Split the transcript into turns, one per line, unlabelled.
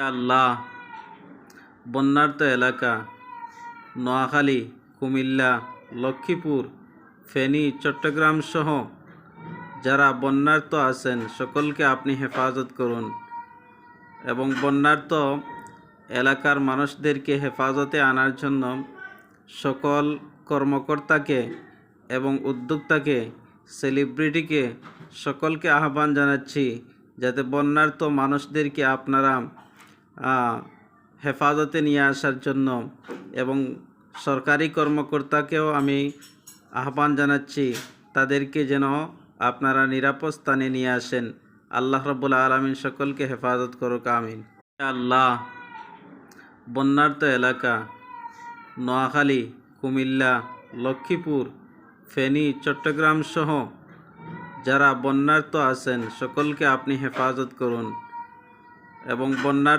আল্লাহ, বন্যার্ত এলাকা নোয়াখালী, কুমিল্লা, লক্ষ্মীপুর, ফেনী, চট্টগ্রাম সহ যারা বন্যার্ত আছেন সকলকে আপনি হেফাজত করুন এবং বন্যার্ত এলাকার মানুষদেরকে হেফাজতে আনার জন্য সকল কর্মকর্তাকে এবং উদ্যোক্তাকে, সেলিব্রিটিকে সকলকে আহ্বান জানাচ্ছি যাতে বন্যার্ত মানুষদেরকে আপনারা হেফাজতে নিয়ে আসার জন্য, এবং সরকারি কর্মকর্তাকেও আমি আহ্বান জানাচ্ছি তাদেরকে যেন আপনারা নিরাপদ স্থানে নিয়ে আসেন। আল্লাহ রাব্বুল আলামিন সকলকে হেফাজত করুক, আমিন। আল্লাহ, বন্যার্ত এলাকা নোয়াখালী, কুমিল্লা, লক্ষ্মীপুর, ফেনী, চট্টগ্রাম সহ যারা বন্যার্ত আছেন সকলকে আপনি হেফাজত করুন এবং বন্যার